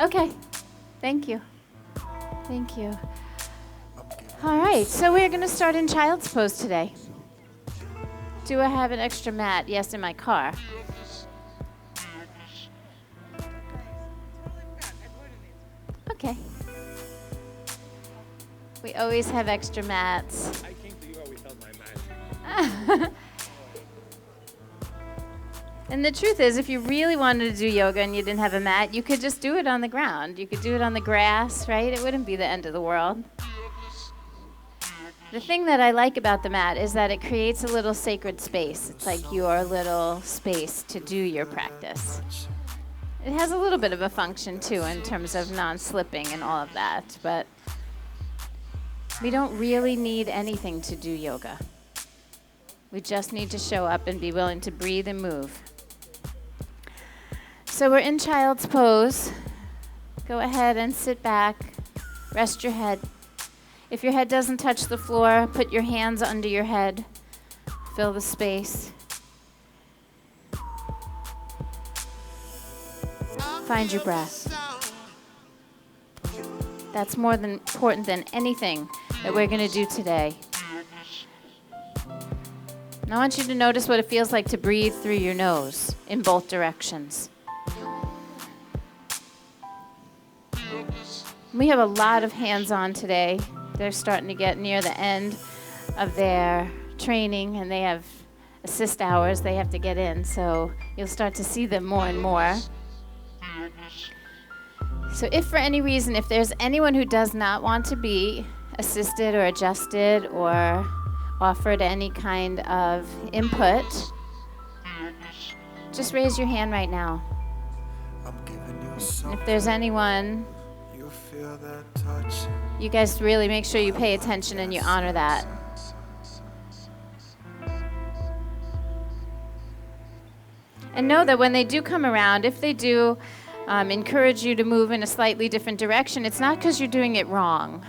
Okay. Thank you. Thank you. All right, so we're going to start in child's pose today. Do I have an extra mat? Yes, in my car. Okay. We always have extra mats. I came to you always held my mat. And the truth is, if you really wanted to do yoga and you didn't have a mat, you could just do it on the ground. You could do it on the grass, right? It wouldn't be the end of the world. The thing that I like about the mat is that it creates a little sacred space. It's like your little space to do your practice. It has a little bit of a function, too, in terms of non-slipping and all of that. But we don't really need anything to do yoga. We just need to show up and be willing to breathe and move. So we're in child's pose. Go ahead and sit back. Rest your head. If your head doesn't touch the floor, put your hands under your head. Fill the space. Find your breath. That's more important than anything that we're going to do today. And I want you to notice what it feels like to breathe through your nose in both directions. We have a lot of hands-on today. They're starting to get near the end of their training, and they have assist hours they have to get in, so you'll start to see them more and more. So if for any reason, if there's anyone who does not want to be assisted or adjusted or offered any kind of input, just raise your hand right now. And if there's anyone, you guys really make sure you pay attention and you honor that. And know that when they do come around, if they do encourage you to move in a slightly different direction, it's not because you're doing it wrong.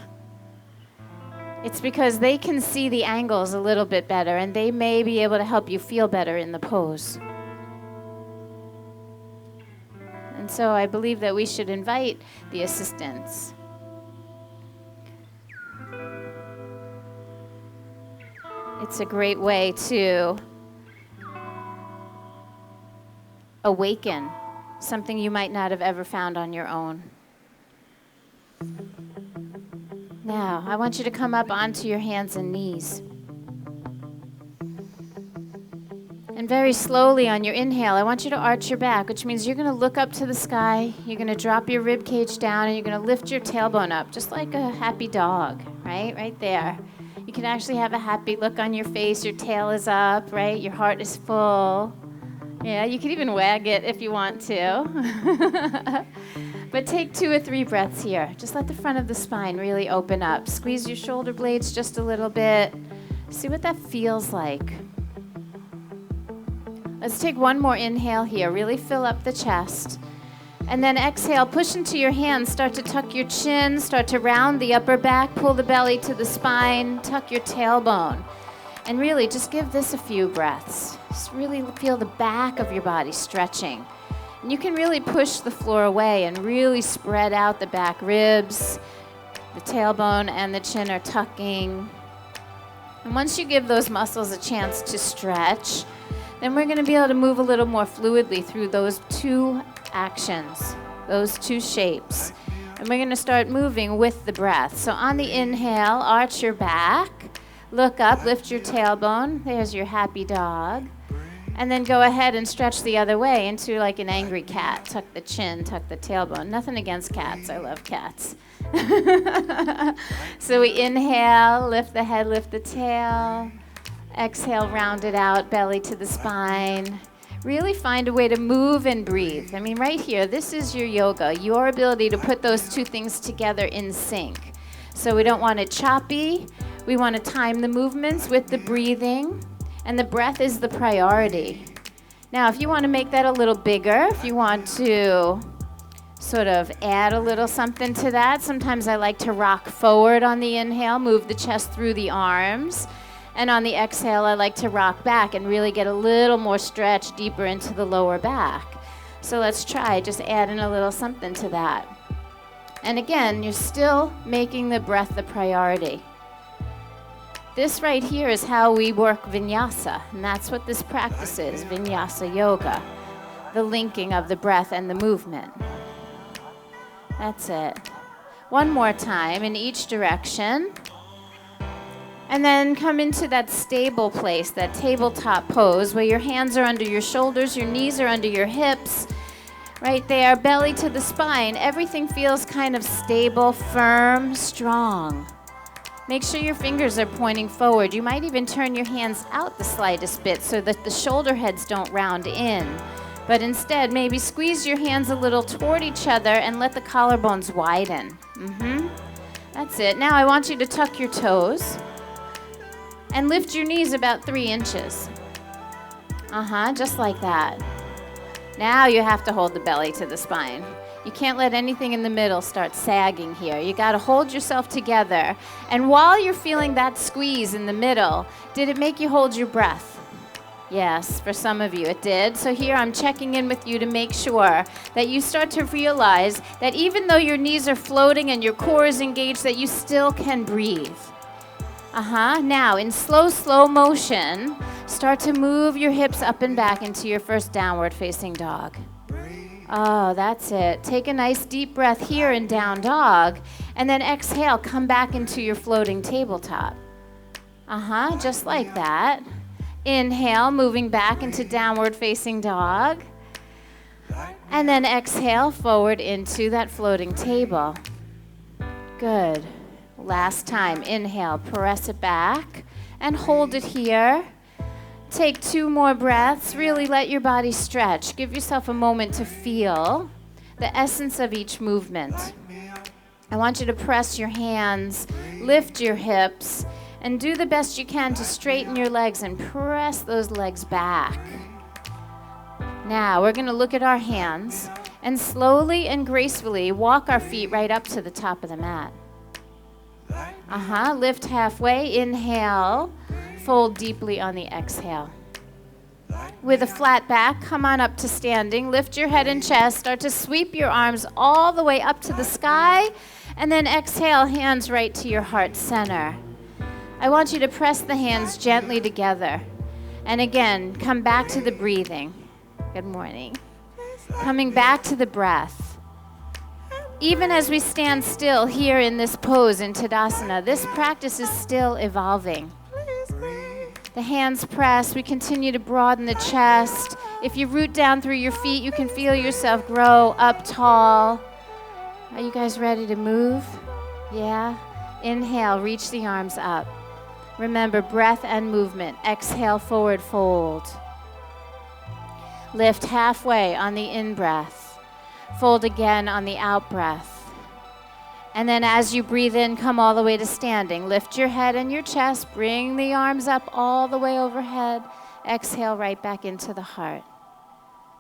It's because they can see the angles a little bit better, and they may be able to help you feel better in the pose. And so I believe that we should invite the assistants. It's a great way to awaken something you might not have ever found on your own. Now, I want you to come up onto your hands and knees. And very slowly on your inhale, I want you to arch your back, which means you're going to look up to the sky, you're going to drop your rib cage down, and you're going to lift your tailbone up, just like a happy dog, right? Right there. You can actually have a happy look on your face, your tail is up, right? Your heart is full. Yeah, you can even wag it if you want to. But take 2 or 3 breaths here. Just let the front of the spine really open up. Squeeze your shoulder blades just a little bit. See what that feels like. Let's take one more inhale here. Really fill up the chest. And then exhale, push into your hands. Start to tuck your chin. Start to round the upper back. Pull the belly to the spine. Tuck your tailbone. And really just give this a few breaths. Just really feel the back of your body stretching. And you can really push the floor away and really spread out the back ribs. The tailbone and the chin are tucking. And once you give those muscles a chance to stretch, then we're going to be able to move a little more fluidly through those 2 actions, those 2 shapes. And we're going to start moving with the breath. So on the inhale, arch your back. Look up, lift your tailbone. There's your happy dog. And then go ahead and stretch the other way into like an angry cat. Tuck the chin, tuck the tailbone. Nothing against cats. I love cats. So we inhale, lift the head, lift the tail. Exhale, round it out, belly to the spine. Really find a way to move and breathe. I mean, right here, this is your yoga, your ability to put those 2 things together in sync. So we don't want it choppy. We want to time the movements with the breathing, and the breath is the priority. Now, if you want to make that a little bigger, if you want to sort of add a little something to that, sometimes I like to rock forward on the inhale, move the chest through the arms, and on the exhale, I like to rock back and really get a little more stretch deeper into the lower back. So let's try just adding a little something to that. And again, you're still making the breath the priority. This right here is how we work Vinyasa, and that's what this practice is, Vinyasa yoga, the linking of the breath and the movement. That's it. One more time in each direction. And then come into that stable place, that tabletop pose, where your hands are under your shoulders, your knees are under your hips, right there, belly to the spine. Everything feels kind of stable, firm, strong. Make sure your fingers are pointing forward. You might even turn your hands out the slightest bit so that the shoulder heads don't round in. But instead, maybe squeeze your hands a little toward each other and let the collarbones widen. That's it. Now I want you to tuck your toes and lift your knees about 3 inches. Just like that. Now you have to hold the belly to the spine. You can't let anything in the middle start sagging here. You got to hold yourself together. And while you're feeling that squeeze in the middle, did it make you hold your breath? Yes, for some of you it did. So here I'm checking in with you to make sure that you start to realize that even though your knees are floating and your core is engaged, that you still can breathe. Now, in slow motion, start to move your hips up and back into your first downward facing dog. Oh, that's it. Take a nice deep breath here in down dog, and then exhale, come back into your floating tabletop. Just like that. Inhale, moving back into downward facing dog. And then exhale, forward into that floating table. Good. Last time, inhale, press it back and hold it here. Take 2 more breaths, really let your body stretch. Give yourself a moment to feel the essence of each movement. I want you to press your hands, lift your hips, and do the best you can to straighten your legs and press those legs back. Now, we're going to look at our hands and slowly and gracefully walk our feet right up to the top of the mat. Lift halfway, inhale, fold deeply on the exhale. With a flat back, come on up to standing, lift your head and chest, start to sweep your arms all the way up to the sky, and then exhale, hands right to your heart center. I want you to press the hands gently together. And again, come back to the breathing. Good morning. Coming back to the breath. Even as we stand still here in this pose in Tadasana, this practice is still evolving. The hands press, we continue to broaden the chest. If you root down through your feet, you can feel yourself grow up tall. Are you guys ready to move? Yeah? Inhale, reach the arms up. Remember, breath and movement. Exhale, forward fold. Lift halfway on the in-breath. Fold again on the out-breath. And then as you breathe in, come all the way to standing. Lift your head and your chest. Bring the arms up all the way overhead. Exhale right back into the heart.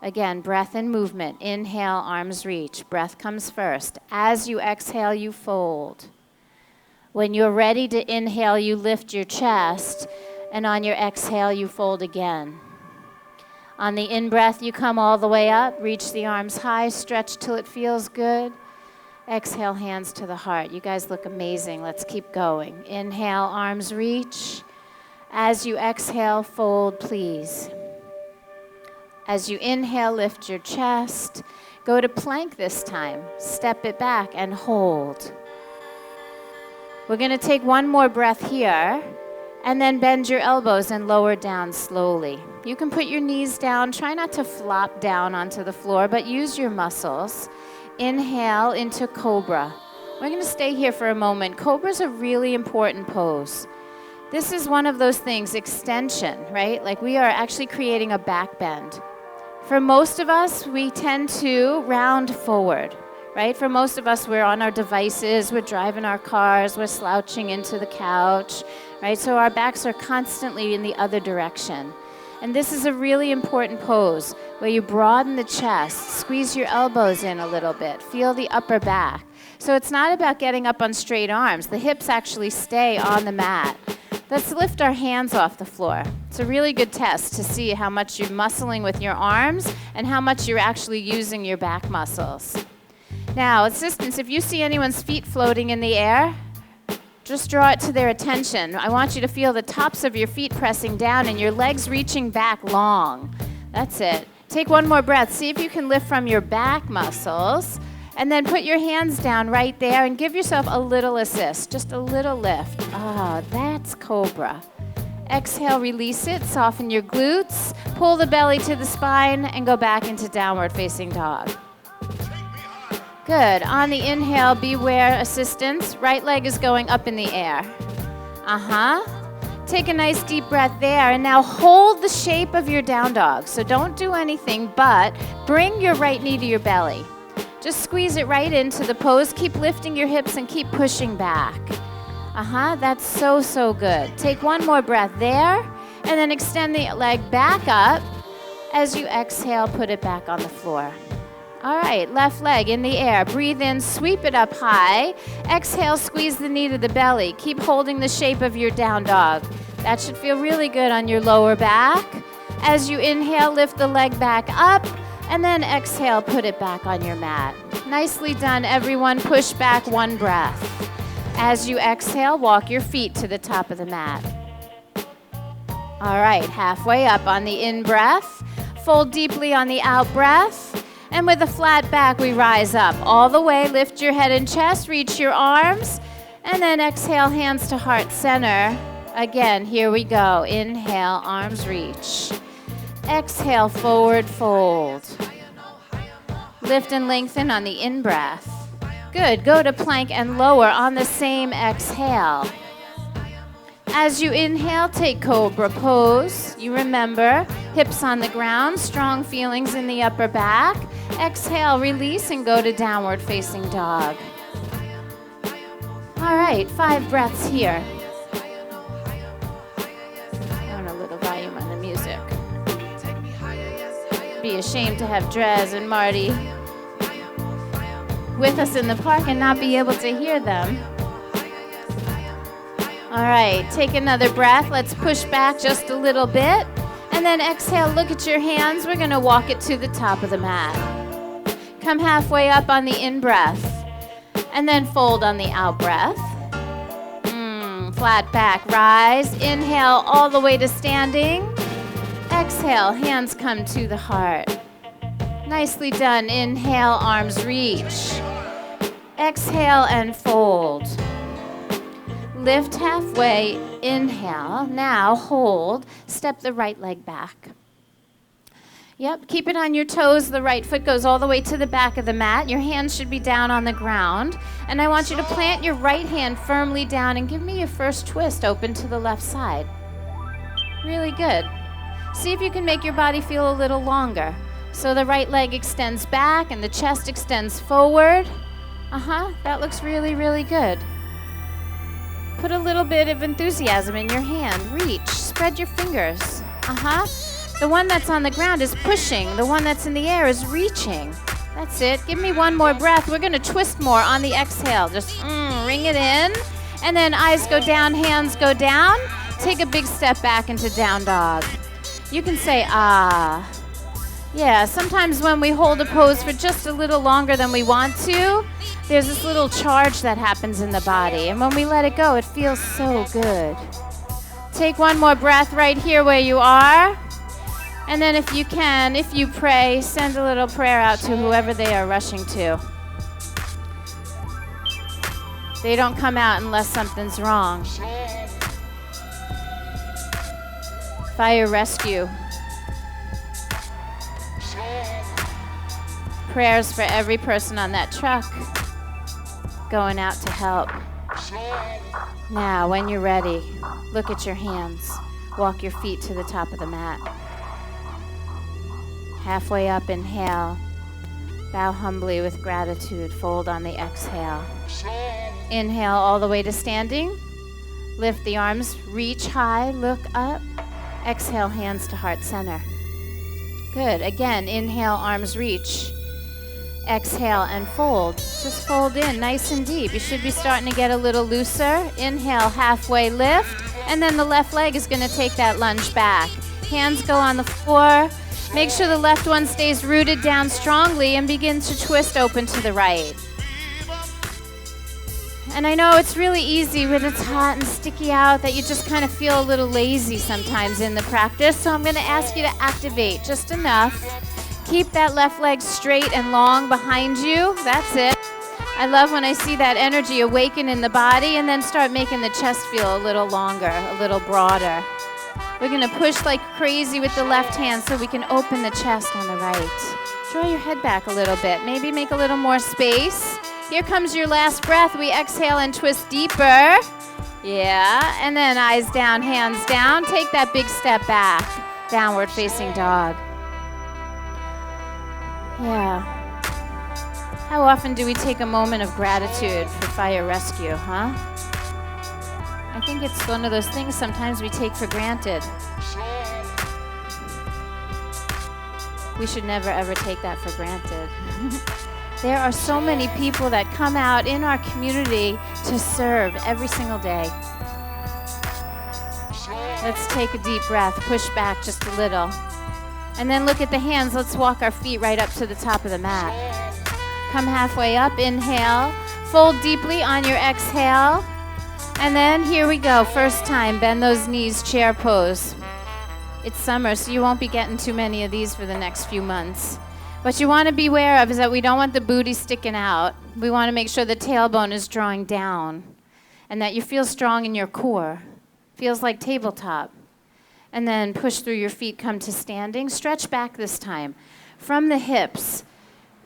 Again, breath and movement. Inhale, arms reach. Breath comes first. As you exhale, you fold. When you're ready to inhale, you lift your chest. And on your exhale, you fold again. On the in-breath, you come all the way up, reach the arms high, stretch till it feels good. Exhale, hands to the heart. You guys look amazing. Let's keep going. Inhale, arms reach. As you exhale, fold, please. As you inhale, lift your chest. Go to plank this time. Step it back and hold. We're going to take one more breath here. And then bend your elbows and lower down slowly. You can put your knees down. Try not to flop down onto the floor, but use your muscles. Inhale into Cobra. We're going to stay here for a moment. Cobra's a really important pose. This is one of those things, extension, right? Like we are actually creating a back bend. For most of us, we tend to round forward. Right? For most of us, we're on our devices, we're driving our cars, we're slouching into the couch, right? So our backs are constantly in the other direction. And this is a really important pose where you broaden the chest, squeeze your elbows in a little bit, feel the upper back. So it's not about getting up on straight arms. The hips actually stay on the mat. Let's lift our hands off the floor. It's a really good test to see how much you're muscling with your arms and how much you're actually using your back muscles. Now, assistants, if you see anyone's feet floating in the air, just draw it to their attention. I want you to feel the tops of your feet pressing down and your legs reaching back long. That's it. Take one more breath. See if you can lift from your back muscles. And then put your hands down right there and give yourself a little assist, just a little lift. Oh, that's Cobra. Exhale, release it, soften your glutes, pull the belly to the spine, and go back into downward facing dog. Good. On the inhale, beware assistance. Right leg is going up in the air. Take a nice deep breath there, and now hold the shape of your down dog. So don't do anything but bring your right knee to your belly. Just squeeze it right into the pose. Keep lifting your hips and keep pushing back. That's so good. Take one more breath there, and then extend the leg back up. As you exhale, put it back on the floor. All right, left leg in the air. Breathe in, sweep it up high. Exhale, squeeze the knee to the belly. Keep holding the shape of your down dog. That should feel really good on your lower back. As you inhale, lift the leg back up, and then exhale, put it back on your mat. Nicely done, everyone. Push back one breath. As you exhale, walk your feet to the top of the mat. All right, halfway up on the in-breath. Fold deeply on the out-breath. And with a flat back, we rise up all the way. Lift your head and chest, reach your arms, and then exhale, hands to heart center. Again, here we go. Inhale, arms reach. Exhale, forward fold. Lift and lengthen on the in-breath. Good. Go to plank and lower on the same exhale. As you inhale, take Cobra pose. You remember, hips on the ground, strong feelings in the upper back. Exhale, release, and go to downward facing dog. All right, 5 breaths here. I want a little volume on the music. Be ashamed to have Drez and Marty with us in the park and not be able to hear them. All right, take another breath. Let's push back just a little bit. And then exhale, look at your hands. We're going to walk it to the top of the mat. Come halfway up on the in-breath. And then fold on the out-breath. Flat back, rise. Inhale all the way to standing. Exhale, hands come to the heart. Nicely done. Inhale, arms reach. Exhale and fold. Lift halfway, inhale. Now hold, step the right leg back. Yep, keep it on your toes. The right foot goes all the way to the back of the mat. Your hands should be down on the ground. And I want you to plant your right hand firmly down and give me your first twist open to the left side. Really good. See if you can make your body feel a little longer. So the right leg extends back and the chest extends forward. That looks really, really good. Put a little bit of enthusiasm in your hand. Reach. Spread your fingers. The one that's on the ground is pushing. The one that's in the air is reaching. That's it. Give me one more breath. We're going to twist more on the exhale. Just ring it in. And then eyes go down, hands go down. Take a big step back into down dog. You can say, ah. Yeah, sometimes when we hold a pose for just a little longer than we want to, there's this little charge that happens in the body. And when we let it go, it feels so good. Take one more breath right here where you are. And then if you can, if you pray, send a little prayer out to whoever they are rushing to. They don't come out unless something's wrong. Fire rescue. Prayers for every person on that truck going out to help. Now, when you're ready, look at your hands. Walk your feet to the top of the mat. Halfway up, inhale. Bow humbly with gratitude. Fold on the exhale. Inhale all the way to standing. Lift the arms, reach high, look up. Exhale, hands to heart center. Good. Again, inhale, arms reach. Exhale and fold. Just fold in nice and deep. You should be starting to get a little looser. Inhale, halfway lift. And then the left leg is going to take that lunge back. Hands go on the floor. Make sure the left one stays rooted down strongly and begin to twist open to the right. And I know it's really easy when it's hot and sticky out that you just kind of feel a little lazy sometimes in the practice. So I'm going to ask you to activate just enough. Keep that left leg straight and long behind you. That's it. I love when I see that energy awaken in the body and then start making the chest feel a little longer, a little broader. We're going to push like crazy with the left hand so we can open the chest on the right. Draw your head back a little bit. Maybe make a little more space. Here comes your last breath. We exhale and twist deeper. Yeah, and then eyes down, hands down. Take that big step back. Downward facing dog. Yeah. How often do we take a moment of gratitude for fire rescue, huh? I think it's one of those things sometimes we take for granted. We should never ever take that for granted. There are so many people that come out in our community to serve every single day. Let's take a deep breath, push back just a little. And then look at the hands. Let's walk our feet right up to the top of the mat. Come halfway up, inhale. Fold deeply on your exhale. And then here we go. First time, bend those knees, chair pose. It's summer, so you won't be getting too many of these for the next few months. What you want to be aware of is that we don't want the booty sticking out. We want to make sure the tailbone is drawing down and that you feel strong in your core. Feels like tabletop. And then push through your feet, come to standing. Stretch back this time. From the hips.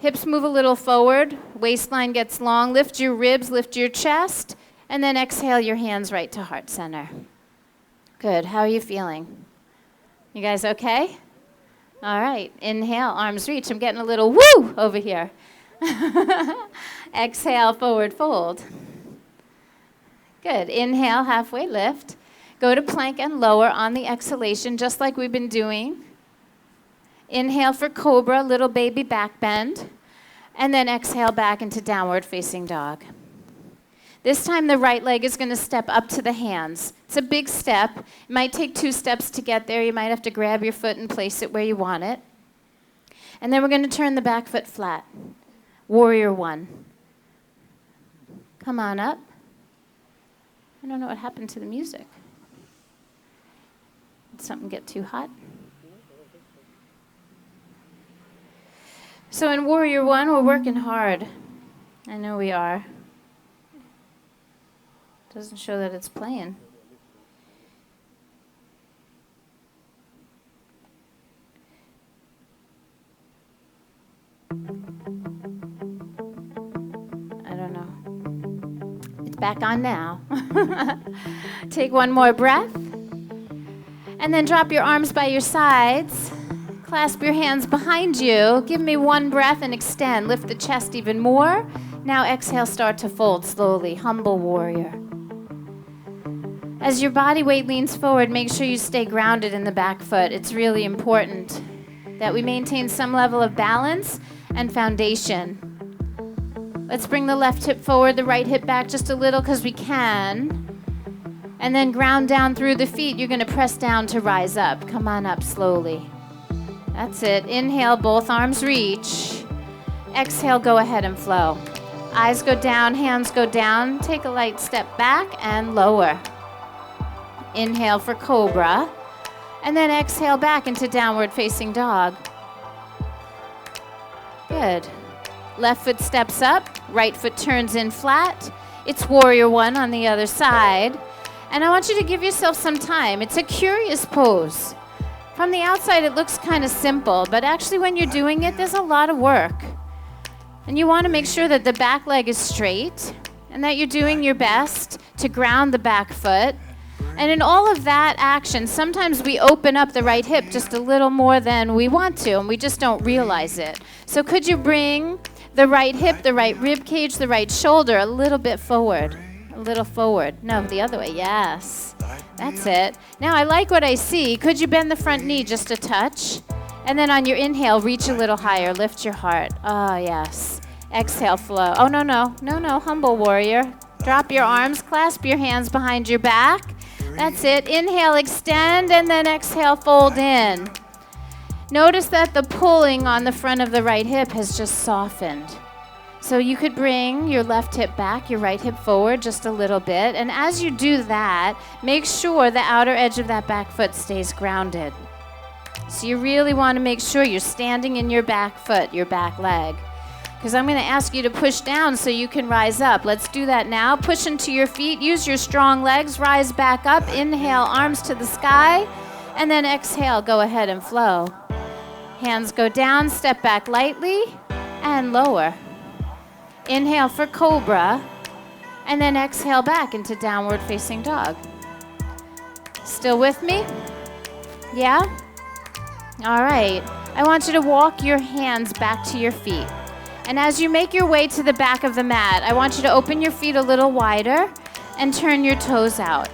Hips move a little forward. Waistline gets long. Lift your ribs, lift your chest. And then exhale your hands right to heart center. Good. How are you feeling? You guys okay? All right, inhale, arms reach. I'm getting a little woo over here. Exhale, forward fold. Good, inhale, halfway lift. Go to plank and lower on the exhalation, just like we've been doing. Inhale for cobra, little baby back bend. And then exhale back into downward facing dog. This time the right leg is going to step up to the hands. It's a big step. It might take 2 steps to get there. You might have to grab your foot and place it where you want it. And then we're going to turn the back foot flat. Warrior 1. Come on up. I don't know what happened to the music. Did something get too hot? So in Warrior 1, we're working hard. I know we are. Doesn't show that it's playing. I don't know. It's back on now. Take one more breath. And then drop your arms by your sides. Clasp your hands behind you. Give me one breath and extend. Lift the chest even more. Now exhale, start to fold slowly. Humble warrior. As your body weight leans forward, make sure you stay grounded in the back foot. It's really important that we maintain some level of balance and foundation. Let's bring the left hip forward, the right hip back just a little because we can. And then ground down through the feet. You're going to press down to rise up. Come on up slowly. That's it. Inhale, both arms reach. Exhale, go ahead and flow. Eyes go down, hands go down. Take a light step back and lower. Inhale for cobra, and then exhale back into downward facing dog. Good. Left foot steps up, right foot turns in flat. It's warrior 1 on the other side. And I want you to give yourself some time. It's a curious pose. From the outside, it looks kind of simple, but actually when you're doing it, there's a lot of work. And you want to make sure that the back leg is straight and that you're doing your best to ground the back foot. And in all of that action, sometimes we open up the right hip just a little more than we want to, and we just don't realize it. So could you bring the right hip, the right rib cage, the right shoulder a little bit forward? A little forward. No, the other way. Yes. That's it. Now, I like what I see. Could you bend the front knee just a touch? And then on your inhale, reach a little higher. Lift your heart. Oh, yes. Exhale, flow. Oh, no, no. No, no. Humble warrior. Drop your arms. Clasp your hands behind your back. That's it. Inhale, extend, and then exhale, fold in. Notice that the pulling on the front of the right hip has just softened. So you could bring your left hip back, your right hip forward just a little bit. And as you do that, make sure the outer edge of that back foot stays grounded. So you really want to make sure you're standing in your back foot, your back leg. Because I'm going to ask you to push down so you can rise up. Let's do that now. Push into your feet. Use your strong legs. Rise back up. Inhale, arms to the sky. And then exhale, go ahead and flow. Hands go down, step back lightly, and lower. Inhale for cobra, and then exhale back into downward facing dog. Still with me? Yeah? All right. I want you to walk your hands back to your feet. And as you make your way to the back of the mat, I want you to open your feet a little wider and turn your toes out.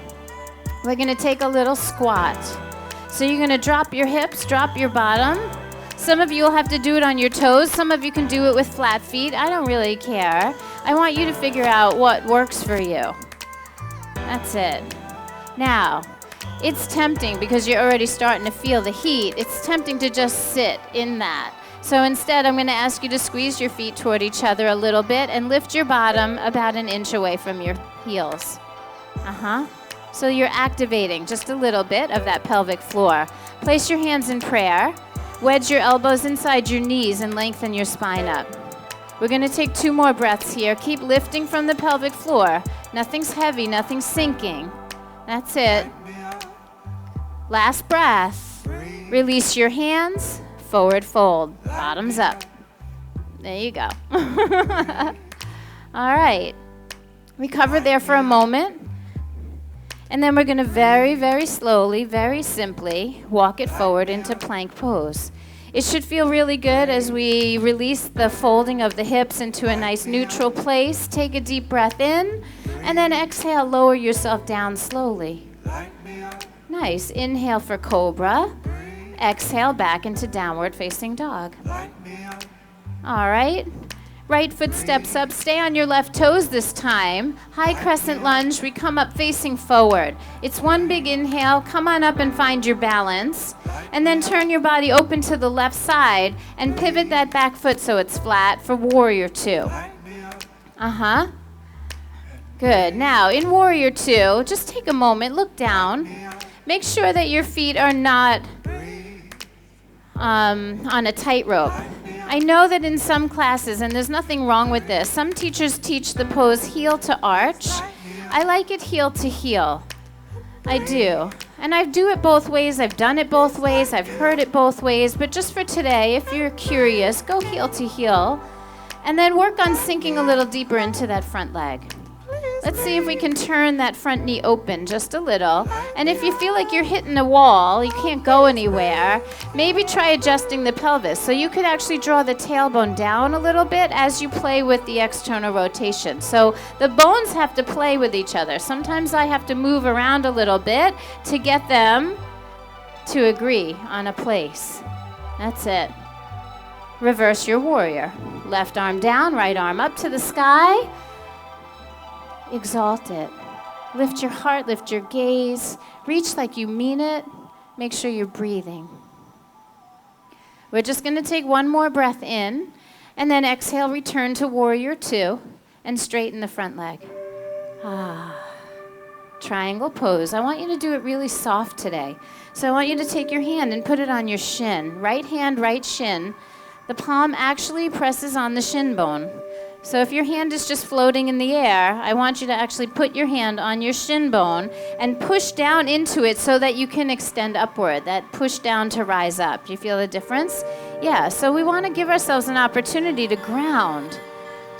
We're going to take a little squat. So you're going to drop your hips, drop your bottom. Some of you will have to do it on your toes. Some of you can do it with flat feet. I don't really care. I want you to figure out what works for you. That's it. Now, it's tempting because you're already starting to feel the heat. It's tempting to just sit in that. So instead, I'm going to ask you to squeeze your feet toward each other a little bit and lift your bottom about an inch away from your heels. So you're activating just a little bit of that pelvic floor. Place your hands in prayer. Wedge your elbows inside your knees and lengthen your spine up. We're going to take 2 more breaths here. Keep lifting from the pelvic floor. Nothing's heavy, nothing's sinking. That's it. Last breath. Release your hands. Forward fold. Bottoms up. There you go. All right. Recover there for a moment. And then we're going to very, very slowly, very simply walk it forward into plank pose. It should feel really good as we release the folding of the hips into a nice neutral place. Take a deep breath in, and then exhale, lower yourself down slowly. Nice. Inhale for cobra. Exhale back into downward facing dog. All right. Right foot steps up. Stay on your left toes this time. High crescent lunge. We come up facing forward. It's one big inhale. Come on up and find your balance. And then turn your body open to the left side and pivot that back foot so it's flat for warrior 2. Good. Now, in warrior 2, just take a moment. Look down. Make sure that your feet are not on a tightrope. I know that in some classes, and there's nothing wrong with this, some teachers teach the pose heel to arch. I like it heel to heel. I do. And I do it both ways. I've done it both ways. I've heard it both ways. But just for today, if you're curious, go heel to heel. And then work on sinking a little deeper into that front leg. Let's see if we can turn that front knee open just a little. And if you feel like you're hitting a wall, you can't go anywhere, maybe try adjusting the pelvis. So you could actually draw the tailbone down a little bit as you play with the external rotation. So the bones have to play with each other. Sometimes I have to move around a little bit to get them to agree on a place. That's it. Reverse your warrior. Left arm down, right arm up to the sky. Exalt it. Lift your heart, lift your gaze. Reach like you mean it. Make sure you're breathing. We're just going to take one more breath in, and then exhale, return to warrior 2, and straighten the front leg. Triangle pose. I want you to do it really soft today. So I want you to take your hand and put it on your shin. Right hand, right shin. The palm actually presses on the shin bone. So if your hand is just floating in the air, I want you to actually put your hand on your shin bone and push down into it so that you can extend upward, that push down to rise up. You feel the difference? Yeah, so we want to give ourselves an opportunity to ground.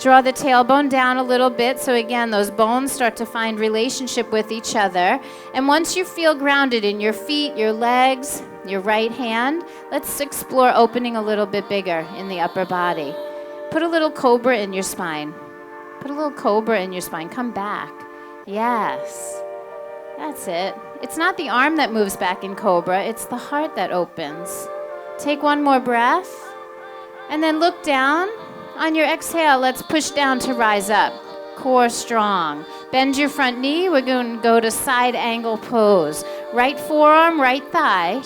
Draw the tailbone down a little bit so again, those bones start to find relationship with each other. And once you feel grounded in your feet, your legs, your right hand, let's explore opening a little bit bigger in the upper body. Put a little cobra in your spine. Put a little cobra in your spine. Come back. Yes. That's it. It's not the arm that moves back in cobra. It's the heart that opens. Take one more breath. And then look down. On your exhale, let's push down to rise up. Core strong. Bend your front knee. We're going to go to side angle pose. Right forearm, right thigh.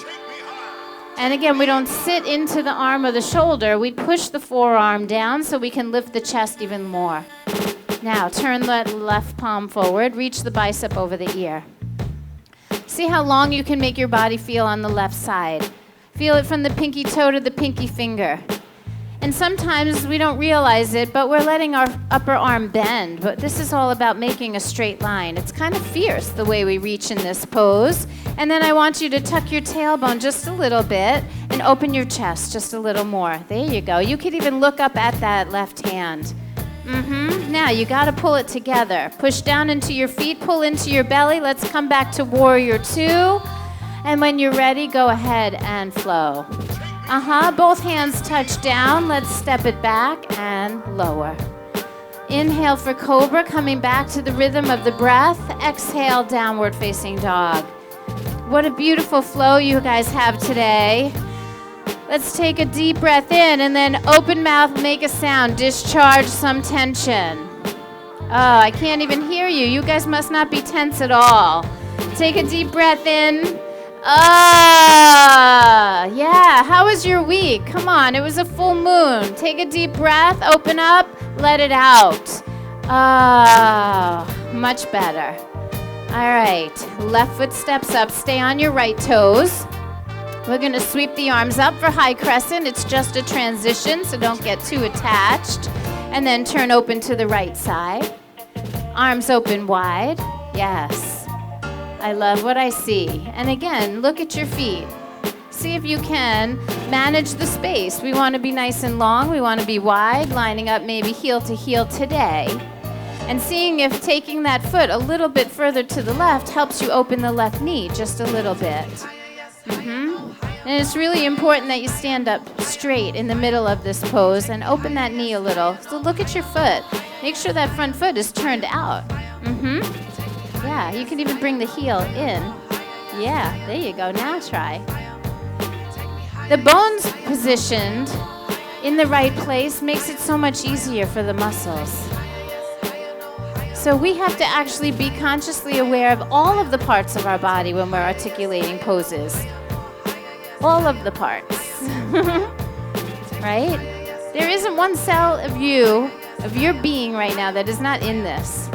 And again, we don't sit into the arm or the shoulder. We push the forearm down so we can lift the chest even more. Now, turn that left palm forward. Reach the bicep over the ear. See how long you can make your body feel on the left side. Feel it from the pinky toe to the pinky finger. And sometimes we don't realize it, but we're letting our upper arm bend. But this is all about making a straight line. It's kind of fierce the way we reach in this pose. And then I want you to tuck your tailbone just a little bit and open your chest just a little more. There you go. You could even look up at that left hand. Now you got to pull it together. Push down into your feet, pull into your belly. Let's come back to Warrior Two. And when you're ready, go ahead and flow. Both hands touch down. Let's step it back and lower. Inhale for Cobra, coming back to the rhythm of the breath. Exhale, downward facing dog. What a beautiful flow you guys have today. Let's take a deep breath in and then open mouth, make a sound. Discharge some tension. Oh, I can't even hear you. You guys must not be tense at all. Take a deep breath in. Yeah, how was your week? Come on, it was a full moon. Take a deep breath, open up, let it out. Much better. All right, left foot steps up, stay on your right toes. We're gonna sweep the arms up for high crescent. It's just a transition, so don't get too attached. And then turn open to the right side. Arms open wide, yes. I love what I see. And again, look at your feet. See if you can manage the space. We want to be nice and long. We want to be wide, lining up maybe heel to heel today. And seeing if taking that foot a little bit further to the left helps you open the left knee just a little bit. And it's really important that you stand up straight in the middle of this pose and open that knee a little. So look at your foot. Make sure that front foot is turned out. Yeah, you can even bring the heel in. Yeah, there you go. Now try. The bones positioned in the right place makes it so much easier for the muscles. So we have to actually be consciously aware of all of the parts of our body when we're articulating poses. All of the parts. Right? There isn't one cell of you, of your being right now that is not in this.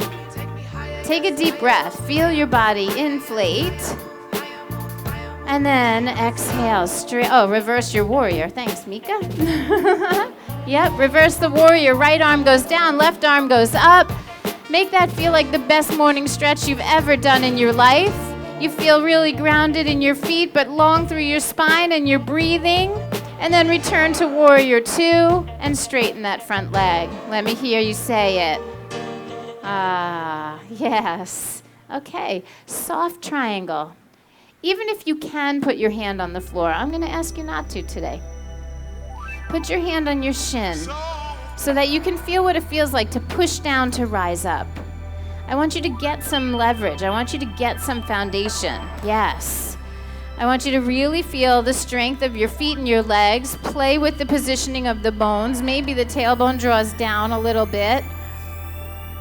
Take a deep breath. Feel your body inflate. And then exhale. Reverse your warrior. Thanks, Mika. Yep, reverse the warrior. Right arm goes down, left arm goes up. Make that feel like the best morning stretch you've ever done in your life. You feel really grounded in your feet, but long through your spine, and you're breathing. And then return to Warrior Two and straighten that front leg. Let me hear you say it. Yes. Okay, soft triangle. Even if you can put your hand on the floor, I'm going to ask you not to today. Put your hand on your shin so that you can feel what it feels like to push down to rise up. I want you to get some leverage. I want you to get some foundation. Yes. I want you to really feel the strength of your feet and your legs. Play with the positioning of the bones. Maybe the tailbone draws down a little bit.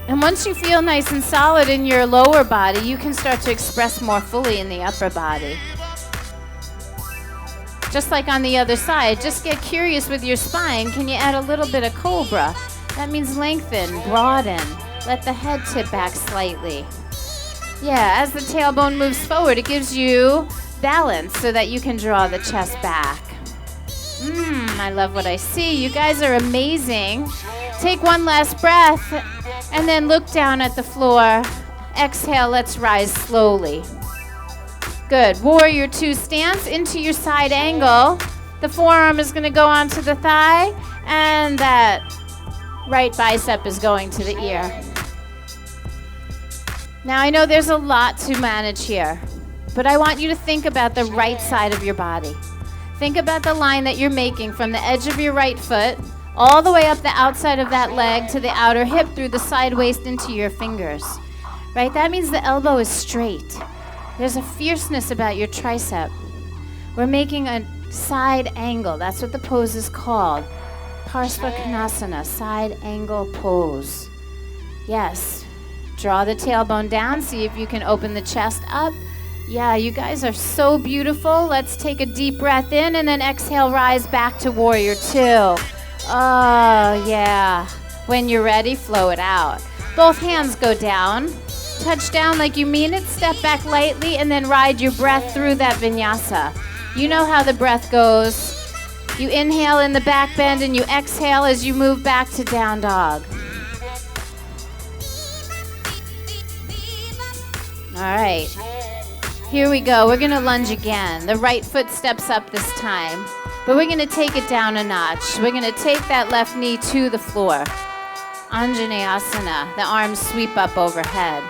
And once you feel nice and solid in your lower body, you can start to express more fully in the upper body. Just like on the other side, just get curious with your spine. Can you add a little bit of cobra? That means lengthen, broaden. Let the head tip back slightly. Yeah, as the tailbone moves forward, it gives you balance so that you can draw the chest back. I love what I see. You guys are amazing. Take one last breath and then look down at the floor. Exhale, let's rise slowly. Good. Warrior Two stance into your side angle. The forearm is going to go onto the thigh, and that right bicep is going to the ear. Now, I know there's a lot to manage here, but I want you to think about the right side of your body. Think about the line that you're making from the edge of your right foot all the way up the outside of that leg to the outer hip through the side waist into your fingers. Right? That means the elbow is straight. There's a fierceness about your tricep. We're making a side angle. That's what the pose is called. Parsva Konasana, side angle pose. Yes. Draw the tailbone down. See if you can open the chest up. Yeah, you guys are so beautiful. Let's take a deep breath in and then exhale, rise back to warrior two. Oh, yeah. When you're ready, flow it out. Both hands go down. Touch down like you mean it. Step back lightly and then ride your breath through that vinyasa. You know how the breath goes. You inhale in the back bend and you exhale as you move back to down dog. All right. Here we go. We're going to lunge again. The right foot steps up this time, but we're going to take it down a notch. We're going to take that left knee to the floor. Anjaneyasana. The arms sweep up overhead.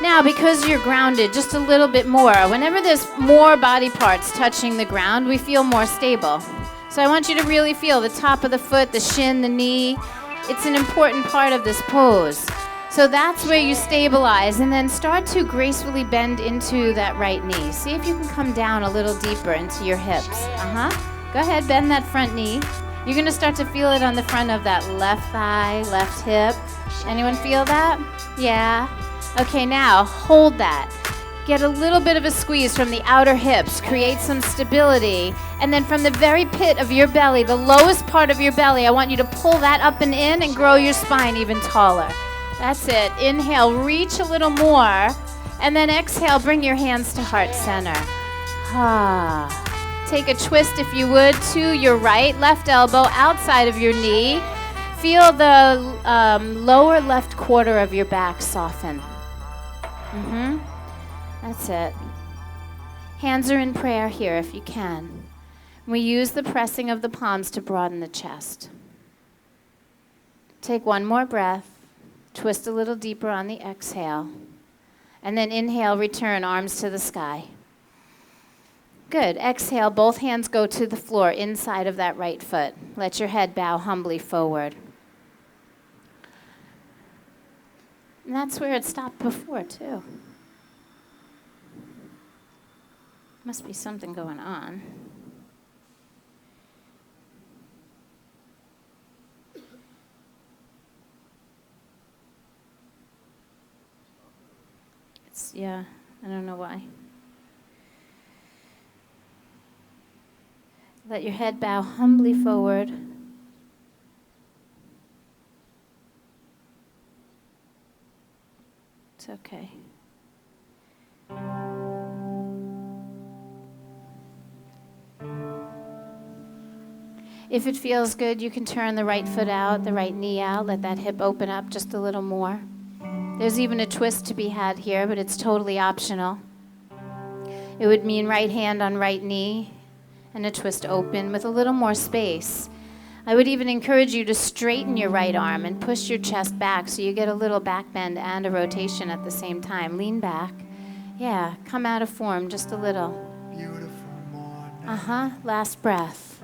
Now, because you're grounded just a little bit more, whenever there's more body parts touching the ground, we feel more stable. So I want you to really feel the top of the foot, the shin, the knee. It's an important part of this pose. So that's where you stabilize and then start to gracefully bend into that right knee. See if you can come down a little deeper into your hips. Go ahead, bend that front knee. You're going to start to feel it on the front of that left thigh, left hip. Anyone feel that? Yeah. Okay, now hold that. Get a little bit of a squeeze from the outer hips. Create some stability. And then from the very pit of your belly, the lowest part of your belly, I want you to pull that up and in and grow your spine even taller. That's it. Inhale, reach a little more. And then exhale, bring your hands to heart center. Take a twist, if you would, to your right. Left elbow outside of your knee. Feel the lower left quarter of your back soften. That's it. Hands are in prayer here if you can. We use the pressing of the palms to broaden the chest. Take one more breath. Twist a little deeper on the exhale. And then inhale, return, arms to the sky. Good. Exhale, both hands go to the floor inside of that right foot. Let your head bow humbly forward. And that's where it stopped before, too. Must be something going on. Yeah, I don't know why. Let your head bow humbly forward. It's okay. If it feels good, you can turn the right foot out, the right knee out, let that hip open up just a little more. There's even a twist to be had here, but it's totally optional. It would mean right hand on right knee and a twist open with a little more space. I would even encourage you to straighten your right arm and push your chest back so you get a little back bend and a rotation at the same time. Lean back. Yeah, come out of form just a little. Last breath.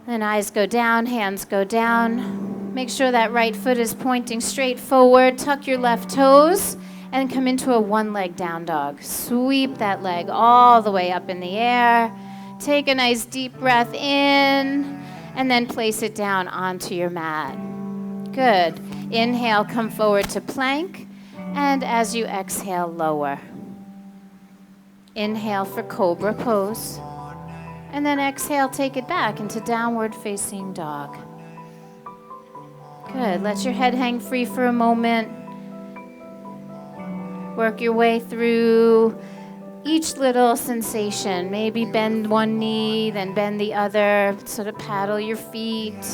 Then eyes go down, hands go down. Make sure that right foot is pointing straight forward. Tuck your left toes and come into a one-leg down dog. Sweep that leg all the way up in the air. Take a nice deep breath in and then place it down onto your mat. Good. Inhale, come forward to plank. And as you exhale, lower. Inhale for cobra pose. And then exhale, take it back into downward facing dog. Good. Let your head hang free for a moment. Work your way through each little sensation. Maybe bend one knee, then bend the other. Sort of paddle your feet.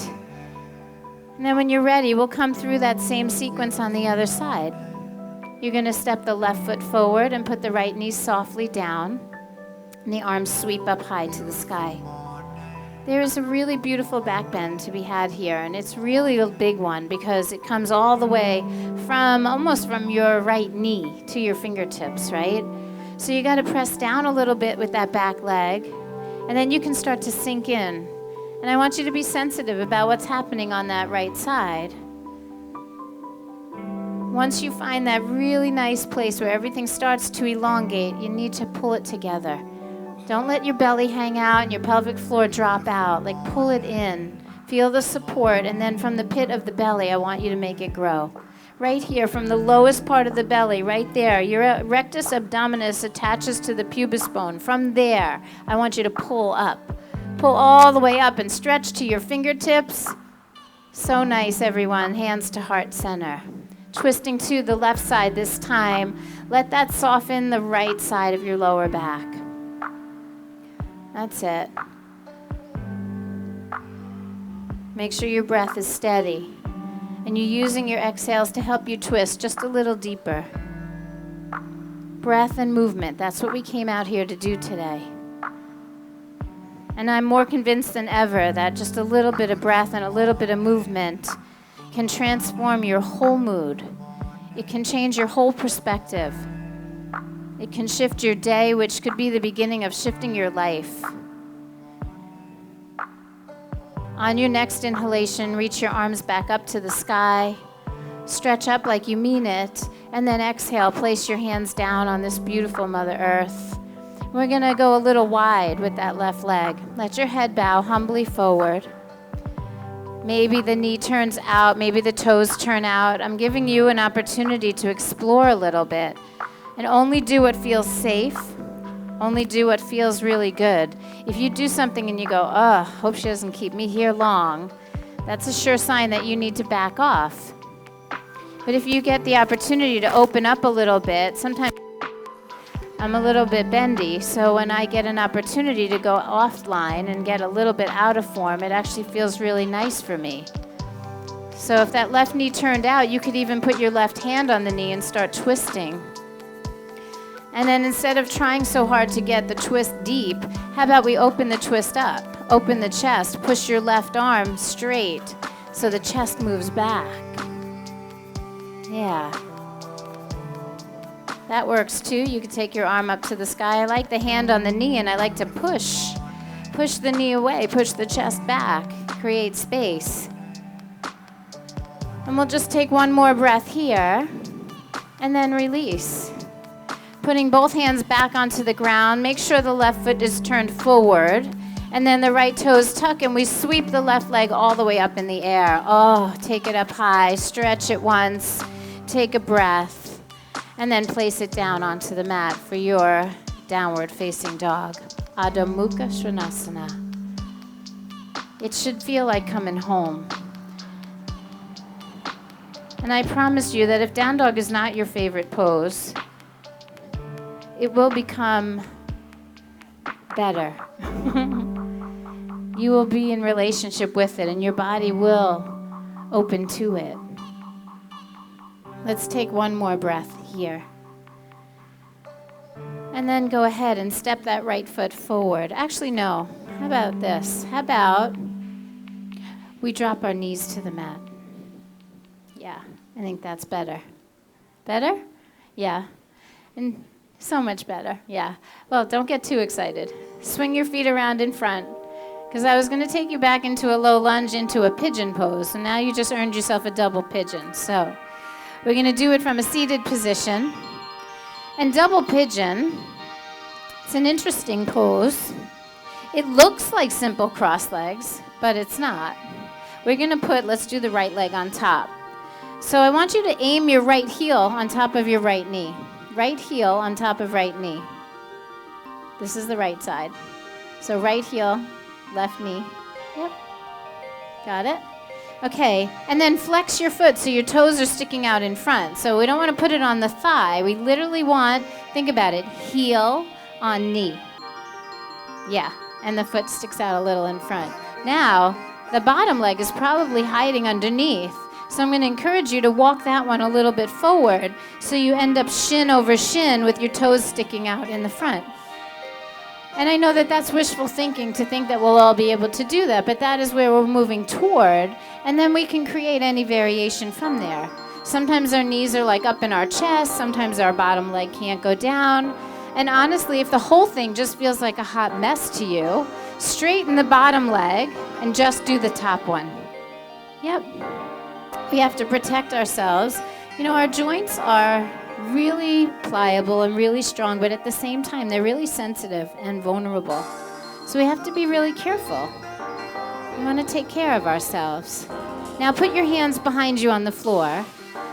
And then when you're ready, we'll come through that same sequence on the other side. You're going to step the left foot forward and put the right knee softly down. And the arms sweep up high to the sky. There is a really beautiful back bend to be had here, and it's really a big one because it comes all the way almost from your right knee to your fingertips, right? So you got to press down a little bit with that back leg, and then you can start to sink in. And I want you to be sensitive about what's happening on that right side. Once you find that really nice place where everything starts to elongate, you need to pull it together. Don't let your belly hang out and your pelvic floor drop out. Like, pull it in. Feel the support, and then from the pit of the belly, I want you to make it grow. right here from the lowest part of the belly, right there. Your rectus abdominis attaches to the pubis bone. From there, I want you to pull up. Pull all the way up and stretch to your fingertips. So nice, everyone. Hands to heart center. Twisting to the left side this time. Let that soften the right side of your lower back. That's it. Make sure your breath is steady. And you're using your exhales to help you twist just a little deeper. Breath and movement, that's what we came out here to do today. And I'm more convinced than ever that just a little bit of breath and a little bit of movement can transform your whole mood. It can change your whole perspective. It can shift your day, which could be the beginning of shifting your life. On your next inhalation, reach your arms back up to the sky. Stretch up like you mean it. And then exhale, place your hands down on this beautiful Mother Earth. We're going to go a little wide with that left leg. Let your head bow humbly forward. Maybe the knee turns out, maybe the toes turn out. I'm giving you an opportunity to explore a little bit. And only do what feels safe. Only do what feels really good. If you do something and you go, hope she doesn't keep me here long, that's a sure sign that you need to back off. But if you get the opportunity to open up a little bit, sometimes I'm a little bit bendy, so when I get an opportunity to go offline and get a little bit out of form, it actually feels really nice for me. So if that left knee turned out, you could even put your left hand on the knee and start twisting. And then instead of trying so hard to get the twist deep, how about we open the twist up? Open the chest, push your left arm straight so the chest moves back. Yeah. That works too. You can take your arm up to the sky. I like the hand on the knee, and I like to push. Push the knee away, push the chest back, create space. And we'll just take one more breath here, and then release. Putting both hands back onto the ground. Make sure the left foot is turned forward. And then the right toes tuck, and we sweep the left leg all the way up in the air. Oh, take it up high. Stretch it once. Take a breath. And then place it down onto the mat for your downward facing dog. Adho Mukha Svanasana. It should feel like coming home. And I promise you that if down dog is not your favorite pose, it will become better. You will be in relationship with it, and your body will open to it. Let's take one more breath here. And then go ahead and step that right foot forward. Actually, no. How about this? How about we drop our knees to the mat? Yeah, I think that's better. Better? Yeah. And so much better, yeah. Well, don't get too excited. Swing your feet around in front, because I was going to take you back into a low lunge into a pigeon pose, and now you just earned yourself a double pigeon. So we're going to do it from a seated position. And double pigeon, it's an interesting pose. It looks like simple cross legs, but it's not. We're going to let's do the right leg on top. So I want you to aim your right heel on top of your right knee. Right heel on top of right knee. This is the right side. So right heel, left knee. Yep. Got it? Okay, and then flex your foot so your toes are sticking out in front. So we don't want to put it on the thigh. We literally want, think about it, heel on knee. Yeah, and the foot sticks out a little in front. Now, the bottom leg is probably hiding underneath. So I'm going to encourage you to walk that one a little bit forward so you end up shin over shin with your toes sticking out in the front. And I know that that's wishful thinking to think that we'll all be able to do that, but that is where we're moving toward, and then we can create any variation from there. Sometimes our knees are like up in our chest, sometimes our bottom leg can't go down, and honestly, if the whole thing just feels like a hot mess to you, straighten the bottom leg and just do the top one. Yep. We have to protect ourselves. You know, our joints are really pliable and really strong, but at the same time, they're really sensitive and vulnerable. So we have to be really careful. We want to take care of ourselves. Now put your hands behind you on the floor.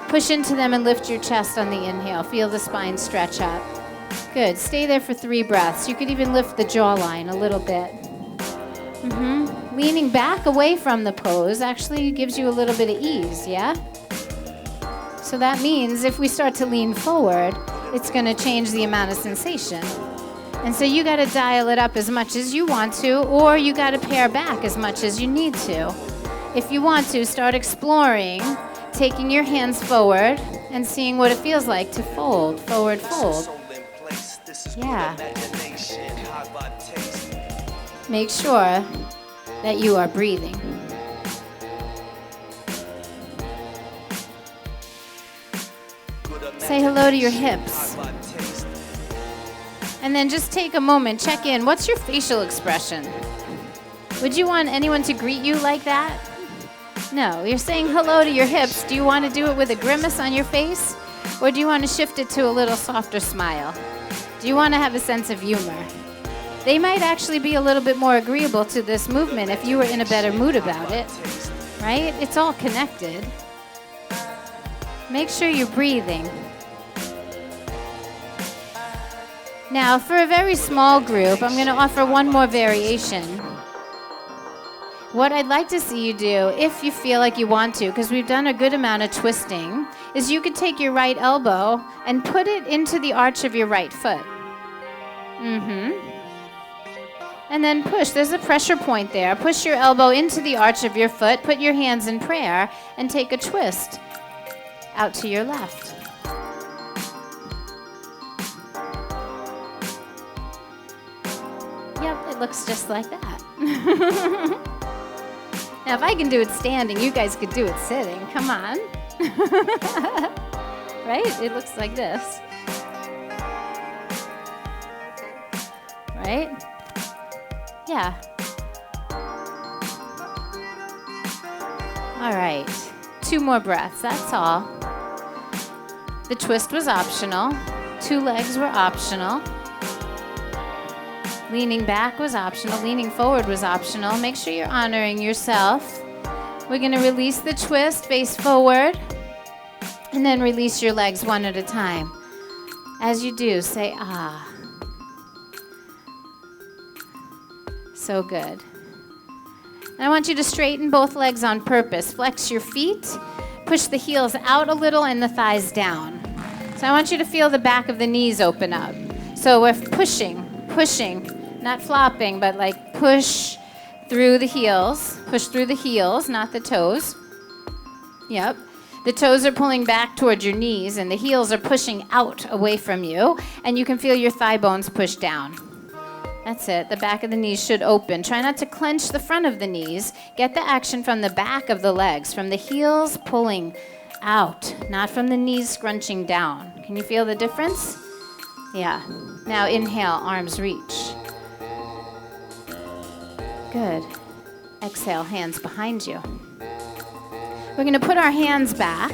Push into them and lift your chest on the inhale. Feel the spine stretch up. Good. Stay there for 3 breaths. You could even lift the jawline a little bit. Leaning back away from the pose actually gives you a little bit of ease, yeah? So that means if we start to lean forward, it's going to change the amount of sensation. And so you got to dial it up as much as you want to, or you got to pare back as much as you need to. If you want to, start exploring, taking your hands forward and seeing what it feels like to fold, forward fold. Yeah. Make sure that you are breathing. Say hello to your hips. And then just take a moment, check in. What's your facial expression? Would you want anyone to greet you like that? No, you're saying hello to your hips. Do you want to do it with a grimace on your face? Or do you want to shift it to a little softer smile? Do you want to have a sense of humor? They might actually be a little bit more agreeable to this movement if you were in a better mood about it, right? It's all connected. Make sure you're breathing. Now, for a very small group, I'm going to offer one more variation. What I'd like to see you do, if you feel like you want to, because we've done a good amount of twisting, is you could take your right elbow and put it into the arch of your right foot. And then push. There's a pressure point there. Push your elbow into the arch of your foot, put your hands in prayer, and take a twist out to your left. Yep, it looks just like that. Now, if I can do it standing, you guys could do it sitting. Come on. Right? It looks like this. Right? Yeah. All right. 2 more breaths. That's all. The twist was optional. 2 legs were optional. Leaning back was optional. Leaning forward was optional. Make sure you're honoring yourself. We're going to release the twist, face forward, and then release your legs one at a time. As you do, say, ah. So good. And I want you to straighten both legs on purpose. Flex your feet. Push the heels out a little and the thighs down. So I want you to feel the back of the knees open up. So we're pushing, not flopping, but like push through the heels. Push through the heels, not the toes. Yep. The toes are pulling back towards your knees, and the heels are pushing out away from you, and you can feel your thigh bones push down. That's it. The back of the knees should open. Try not to clench the front of the knees. Get the action from the back of the legs, from the heels pulling out, not from the knees scrunching down. Can you feel the difference? Yeah. Now inhale, arms reach. Good. Exhale, hands behind you. We're going to put our hands back,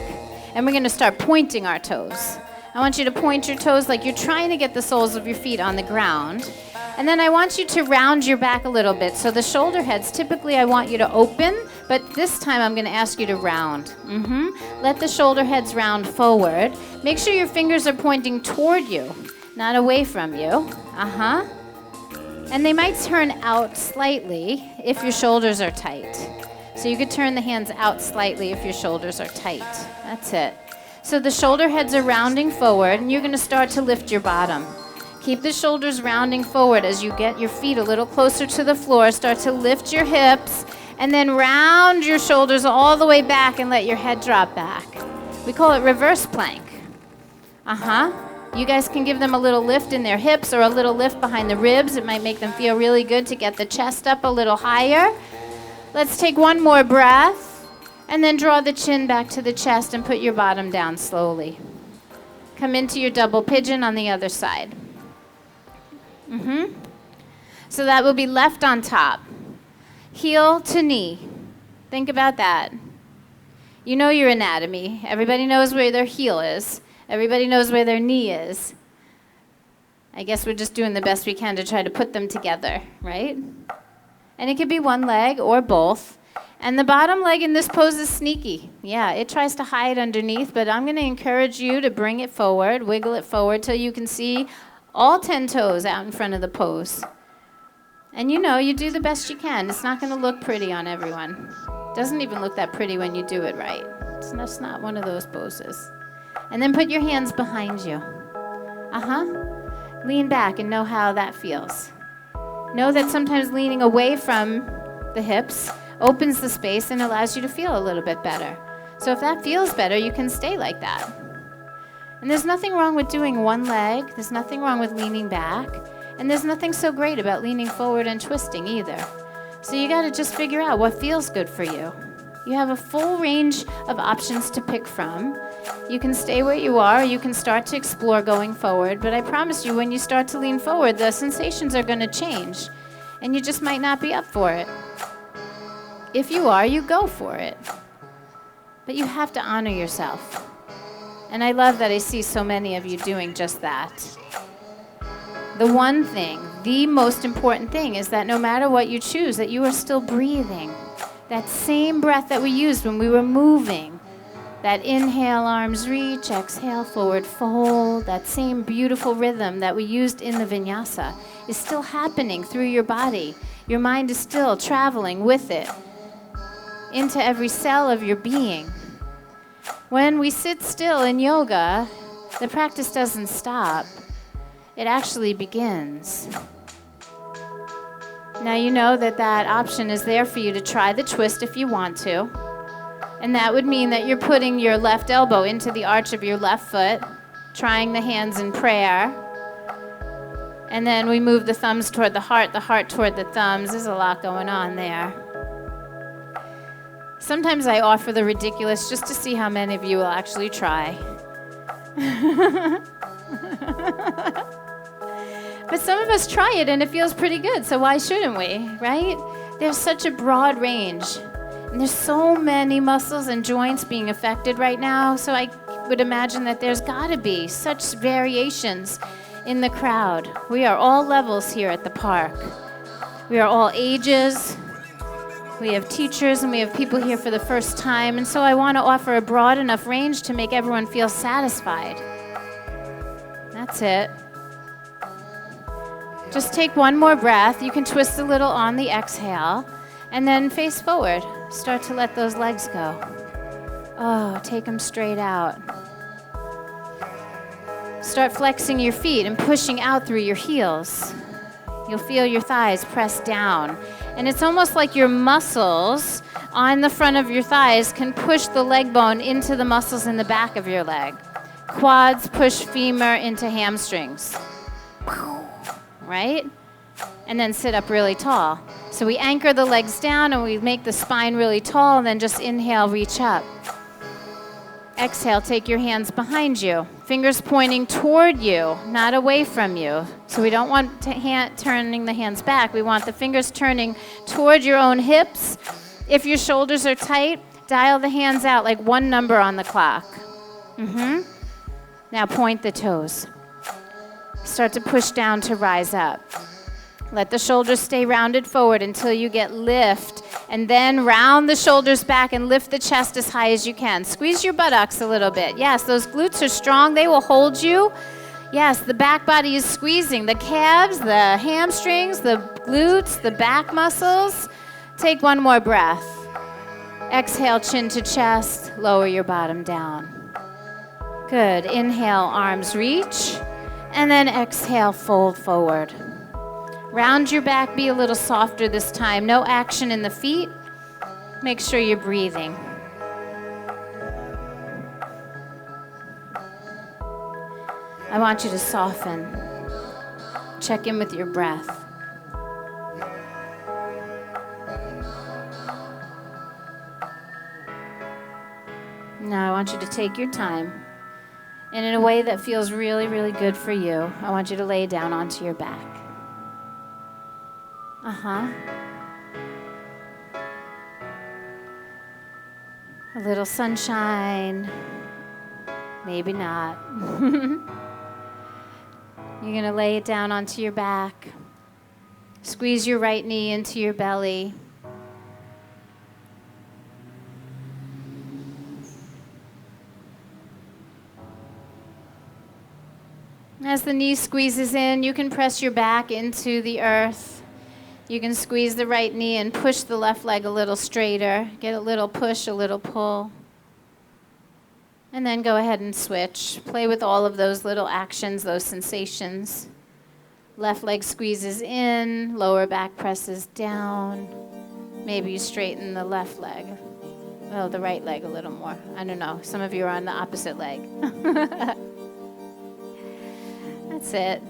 and we're going to start pointing our toes. I want you to point your toes like you're trying to get the soles of your feet on the ground. And then I want you to round your back a little bit. So the shoulder heads, typically I want you to open, but this time I'm going to ask you to round. Let the shoulder heads round forward. Make sure your fingers are pointing toward you, not away from you. And they might turn out slightly if your shoulders are tight. So you could turn the hands out slightly if your shoulders are tight. That's it. So the shoulder heads are rounding forward, and you're going to start to lift your bottom. Keep the shoulders rounding forward as you get your feet a little closer to the floor. Start to lift your hips, and then round your shoulders all the way back and let your head drop back. We call it reverse plank. You guys can give them a little lift in their hips or a little lift behind the ribs. It might make them feel really good to get the chest up a little higher. Let's take one more breath, and then draw the chin back to the chest and put your bottom down slowly. Come into your double pigeon on the other side. So that will be left on top. Heel to knee. Think about that. You know your anatomy. Everybody knows where their heel is. Everybody knows where their knee is. I guess we're just doing the best we can to try to put them together, right? And it could be one leg or both. And the bottom leg in this pose is sneaky. Yeah, it tries to hide underneath, but I'm going to encourage you to bring it forward, wiggle it forward till you can see all 10 toes out in front of the pose. And you do the best you can. It's not going to look pretty on everyone. It doesn't even look that pretty when you do it right. It's not one of those poses. And then put your hands behind you. Lean back and know how that feels. Know that sometimes leaning away from the hips opens the space and allows you to feel a little bit better. So if that feels better, you can stay like that. And there's nothing wrong with doing one leg. There's nothing wrong with leaning back. And there's nothing so great about leaning forward and twisting either. So you got to just figure out what feels good for you. You have a full range of options to pick from. You can stay where you are, or you can start to explore going forward. But I promise you, when you start to lean forward, the sensations are going to change. And you just might not be up for it. If you are, you go for it. But you have to honor yourself. And I love that I see so many of you doing just that. The one thing, the most important thing, is that no matter what you choose, that you are still breathing. That same breath that we used when we were moving. That inhale, arms reach, exhale, forward fold. That same beautiful rhythm that we used in the Vinyasa is still happening through your body. Your mind is still traveling with it into every cell of your being. When we sit still in yoga, the practice doesn't stop. It actually begins. Now you know that option is there for you to try the twist if you want to. And that would mean that you're putting your left elbow into the arch of your left foot, trying the hands in prayer. And then we move the thumbs toward the heart toward the thumbs. There's a lot going on there. Sometimes I offer the ridiculous just to see how many of you will actually try. But some of us try it and it feels pretty good, so why shouldn't we, right? There's such a broad range. And there's so many muscles and joints being affected right now, so I would imagine that there's got to be such variations in the crowd. We are all levels here at the park. We are all ages. We have teachers and we have people here for the first time, and so I want to offer a broad enough range to make everyone feel satisfied. That's it. Just take one more breath. You can twist a little on the exhale, and then face forward. Start to let those legs go. Oh, take them straight out. Start flexing your feet and pushing out through your heels. You'll feel your thighs press down. And it's almost like your muscles on the front of your thighs can push the leg bone into the muscles in the back of your leg. Quads push femur into hamstrings. Right? And then sit up really tall. So we anchor the legs down and we make the spine really tall, and then just inhale, reach up. Exhale, take your hands behind you. Fingers pointing toward you, not away from you. So we don't want turning the hands back. We want the fingers turning toward your own hips. If your shoulders are tight, dial the hands out like one number on the clock. Now point the toes. Start to push down to rise up. Let the shoulders stay rounded forward until you get lift, and then round the shoulders back and lift the chest as high as you can. Squeeze your buttocks a little bit. Yes, those glutes are strong. They will hold you. Yes, the back body is squeezing. The calves, the hamstrings, the glutes, the back muscles. Take one more breath. Exhale, chin to chest. Lower your bottom down. Good. Inhale, arms reach. And then exhale, fold forward. Round your back, be a little softer this time. No action in the feet. Make sure you're breathing. I want you to soften. Check in with your breath. Now I want you to take your time. And in a way that feels really, really good for you, I want you to lay down onto your back. A little sunshine. Maybe not. You're going to lay it down onto your back. Squeeze your right knee into your belly. As the knee squeezes in, you can press your back into the earth. You can squeeze the right knee and push the left leg a little straighter. Get a little push, a little pull. And then go ahead and switch. Play with all of those little actions, those sensations. Left leg squeezes in, lower back presses down. Maybe you straighten the left leg. Oh, the right leg a little more. I don't know. Some of you are on the opposite leg. That's it.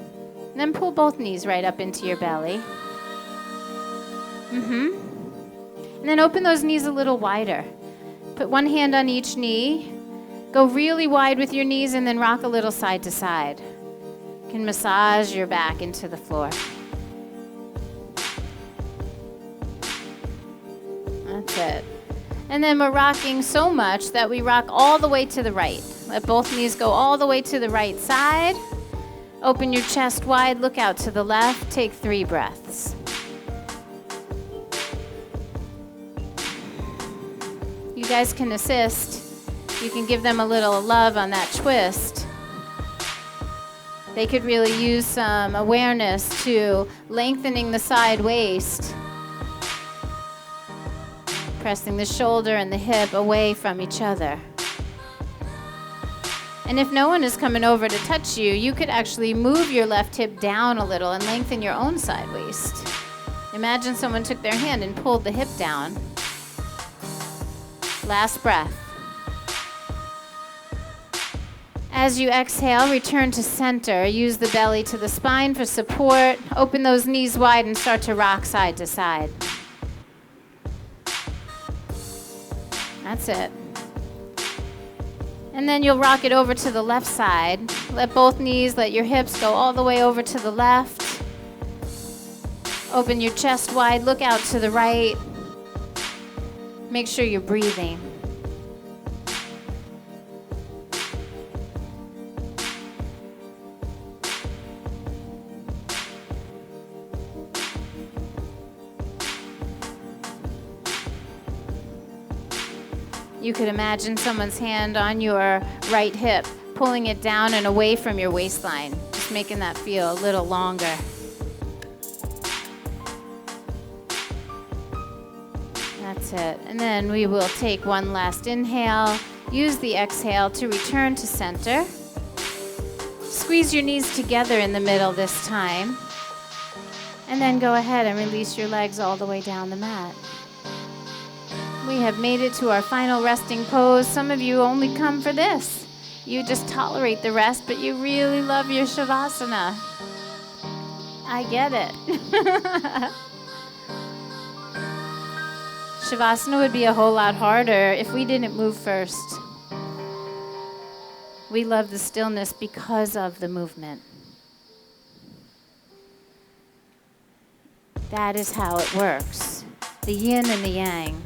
And then pull both knees right up into your belly. And then open those knees a little wider. Put one hand on each knee. Go really wide with your knees and then rock a little side to side. You can massage your back into the floor. That's it. And then we're rocking so much that we rock all the way to the right. Let both knees go all the way to the right side. Open your chest wide, look out to the left. Take 3 breaths. You guys can assist. You can give them a little love on that twist. They could really use some awareness to lengthening the side waist. Pressing the shoulder and the hip away from each other. And if no one is coming over to touch you, you could actually move your left hip down a little and lengthen your own side waist. Imagine someone took their hand and pulled the hip down. Last breath. As you exhale, return to center. Use the belly to the spine for support. Open those knees wide and start to rock side to side. That's it. And then you'll rock it over to the left side. Let both knees, let your hips go all the way over to the left. Open your chest wide, look out to the right. Make sure you're breathing. You could imagine someone's hand on your right hip, pulling it down and away from your waistline, just making that feel a little longer. That's it. And then we will take one last inhale. Use the exhale to return to center. Squeeze your knees together in the middle this time. And then go ahead and release your legs all the way down the mat. We have made it to our final resting pose. Some of you only come for this. You just tolerate the rest, but you really love your Shavasana. I get it. Shavasana would be a whole lot harder if we didn't move first. We love the stillness because of the movement. That is how it works. The yin and the yang.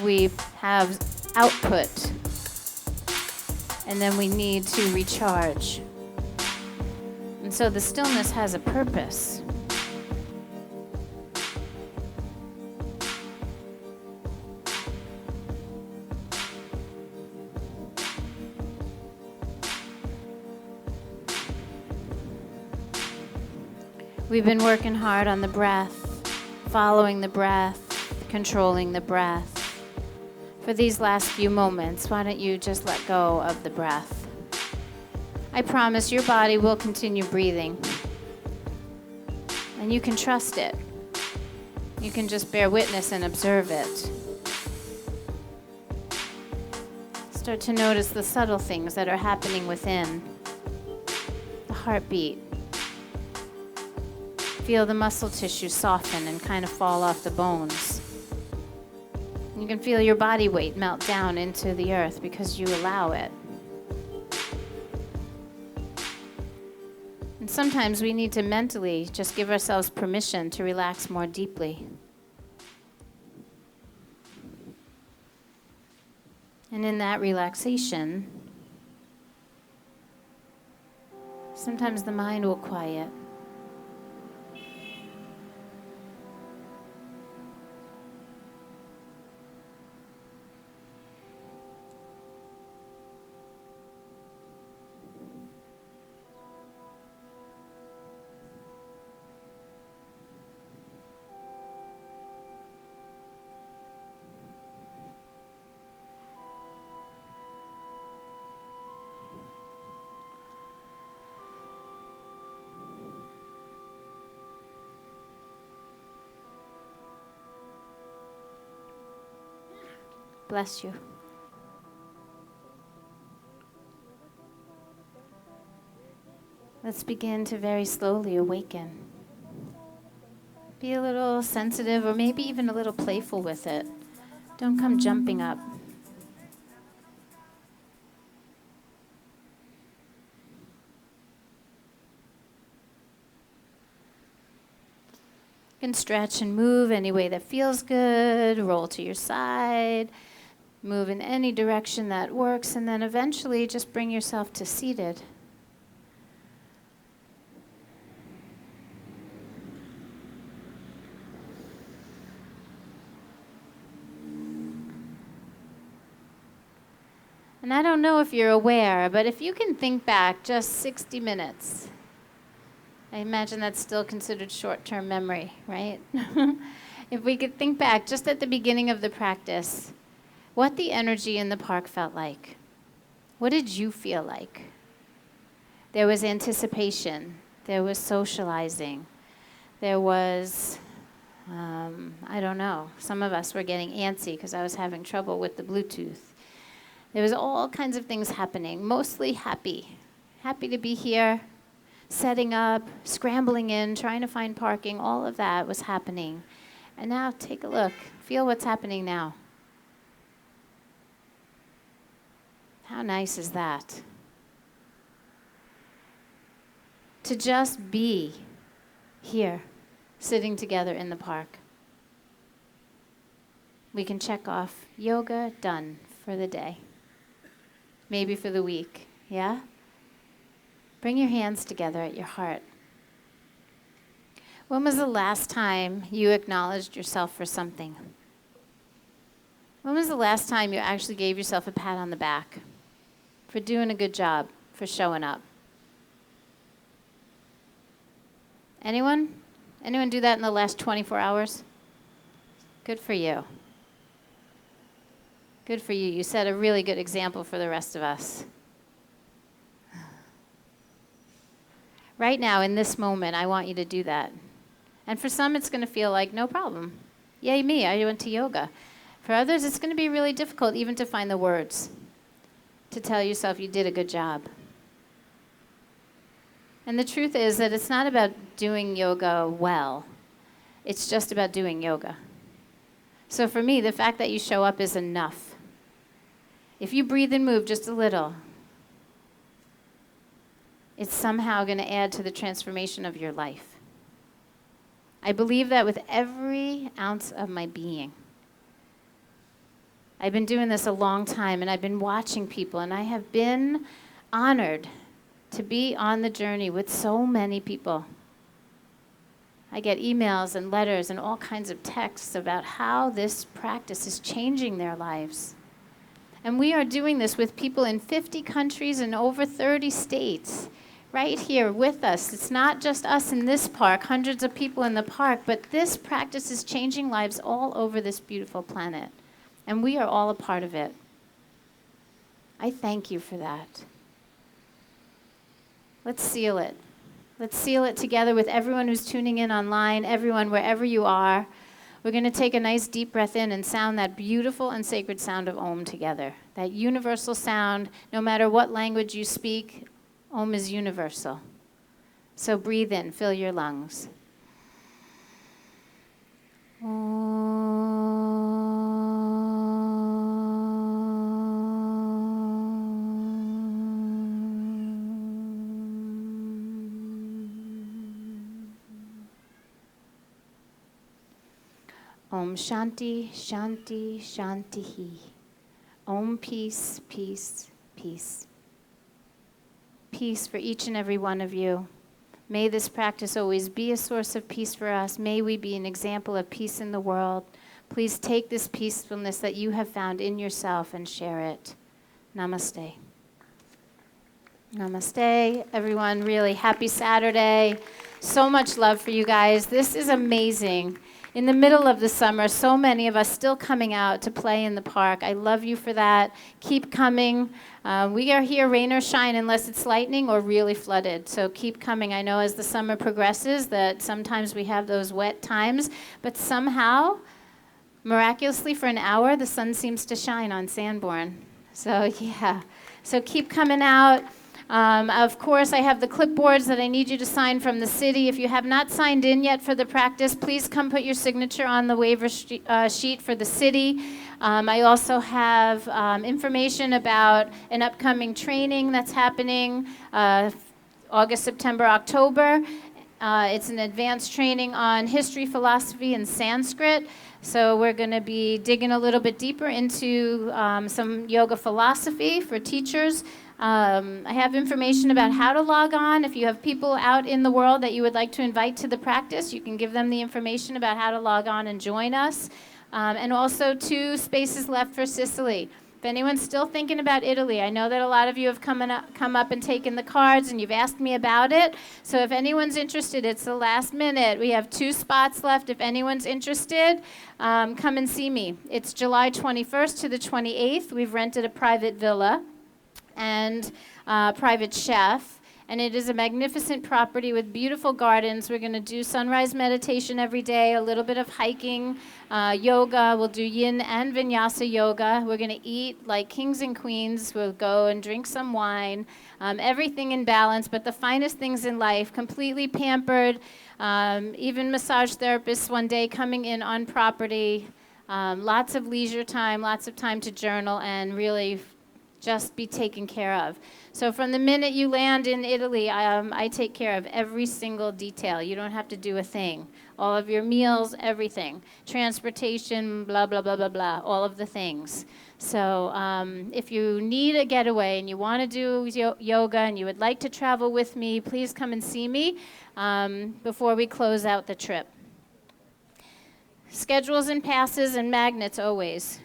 We have output, and then we need to recharge. And so the stillness has a purpose. We've been working hard on the breath, following the breath, controlling the breath. For these last few moments, why don't you just let go of the breath? I promise your body will continue breathing. And you can trust it. You can just bear witness and observe it. Start to notice the subtle things that are happening within. The heartbeat. Feel the muscle tissue soften and kind of fall off the bones. You can feel your body weight melt down into the earth because you allow it. And sometimes we need to mentally just give ourselves permission to relax more deeply. And in that relaxation, sometimes the mind will quiet. bless you. Let's begin to very slowly awaken. Be a little sensitive or maybe even a little playful with it. Don't come jumping up. You can stretch and move any way that feels good, roll to your side, move in any direction that works, and then eventually just bring yourself to seated. And I don't know if you're aware, but if you can think back just 60 minutes, I imagine that's still considered short-term memory, right? If we could think back just at the beginning of the practice, what the energy in the park felt like. What did you feel like? There was anticipation. There was socializing. There was, I don't know, some of us were getting antsy because I was having trouble with the Bluetooth. There was all kinds of things happening, mostly happy. Happy to be here, setting up, scrambling in, trying to find parking, all of that was happening. And now take a look. Feel what's happening now. How nice is that? To just be here, sitting together in the park. We can check off yoga done for the day. Maybe for the week, yeah? Bring your hands together at your heart. When was the last time you acknowledged yourself for something? When was the last time you actually gave yourself a pat on the back for doing a good job, for showing up? Anyone? Anyone do that in the last 24 hours? Good for you. Good for you. You set a really good example for the rest of us. Right now, in this moment, I want you to do that. And for some, it's going to feel like, no problem. Yay me, I went to yoga. For others, it's going to be really difficult even to find the words to tell yourself you did a good job. And the truth is that it's not about doing yoga well. It's just about doing yoga. So for me, the fact that you show up is enough. If you breathe and move just a little, it's somehow going to add to the transformation of your life. I believe that with every ounce of my being. I've been doing this a long time, and I've been watching people, and I have been honored to be on the journey with so many people. I get emails and letters and all kinds of texts about how this practice is changing their lives. And we are doing this with people in 50 countries and over 30 states, right here with us. It's not just us in this park, hundreds of people in the park, but this practice is changing lives all over this beautiful planet. And we are all a part of it. I thank you for that. Let's seal it. Let's seal it together with everyone who's tuning in online, everyone wherever you are. We're going to take a nice deep breath in and sound that beautiful and sacred sound of Om together. That universal sound, no matter what language you speak, Om is universal. So breathe in, fill your lungs. Om Shanti, Shanti, Shantihi. Om peace, peace, peace. Peace for each and every one of you. May this practice always be a source of peace for us. May we be an example of peace in the world. Please take this peacefulness that you have found in yourself and share it. Namaste. Namaste, everyone. Really happy Saturday. So much love for you guys. This is amazing. In the middle of the summer, so many of us still coming out to play in the park. I love you for that. Keep coming. We are here, rain or shine, unless it's lightning or really flooded. So keep coming. I know as the summer progresses that sometimes we have those wet times, but somehow Miraculously, for an hour, the sun seems to shine on Sanborn. So, yeah. So keep coming out. Of course, I have the clipboards that I need you to sign from the city. If you have not signed in yet for the practice, please come put your signature on the waiver sheet for the city. I also have information about an upcoming training that's happening August, September, October. It's an advanced training on history, philosophy, and Sanskrit. So we're going to be digging a little bit deeper into some yoga philosophy for teachers. I have information about how to log on. If you have people out in the world that you would like to invite to the practice, you can give them the information about how to log on and join us. And also 2 spaces left for Sicily. If anyone's still thinking about Italy, I know that a lot of you have come up and taken the cards and you've asked me about it. So if anyone's interested, it's the last minute. We have 2 spots left. If anyone's interested, come and see me. It's July 21st to the 28th. We've rented a private villa and private chef. And it is a magnificent property with beautiful gardens. We're going to do sunrise meditation every day, a little bit of hiking, yoga. We'll do yin and vinyasa yoga. We're going to eat like kings and queens. We'll go and drink some wine. Everything in balance, but the finest things in life, completely pampered. Even massage therapists one day coming in on property. Lots of leisure time, lots of time to journal, and really just be taken care of. So from the minute you land in Italy, I take care of every single detail. You don't have to do a thing. All of your meals, everything. Transportation, blah, blah, blah, blah, blah, all of the things. So if you need a getaway and you want to do yoga and you would like to travel with me, please come and see me before we close out the trip. Schedules and passes and magnets always.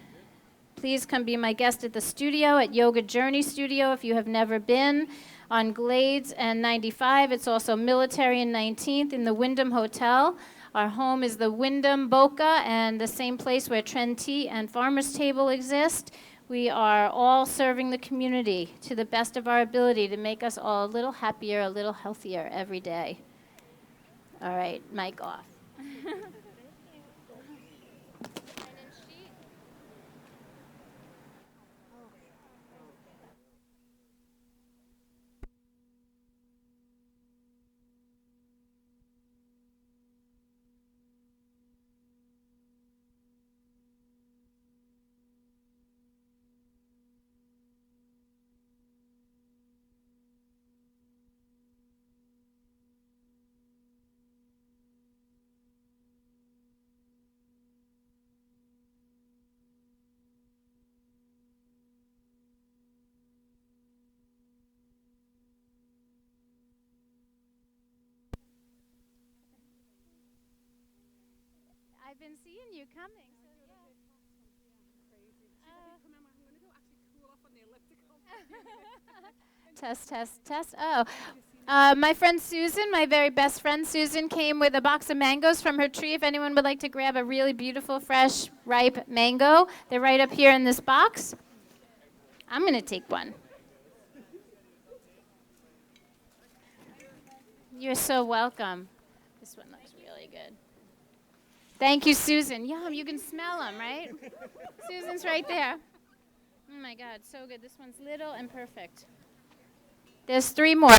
Please come be my guest at the studio, at Yoga Journey Studio, if you have never been, on Glades and 95. It's also Military and 19th in the Wyndham Hotel. Our home is the Wyndham Boca, and the same place where Trend Tea and Farmer's Table exist. We are all serving the community to the best of our ability to make us all a little happier, a little healthier every day. All right, mic off. I've been seeing you coming. Test, test, test. Oh, my friend Susan, my very best friend Susan, came with a box of mangoes from her tree. If anyone would like to grab a really beautiful, fresh, ripe mango, they're right up here in this box. I'm going to take one. You're so welcome. This one looks really good. Thank you, Susan. Yum, you can smell them, right? Susan's right there. Oh my God, so good. This one's little and perfect. There's 3 more.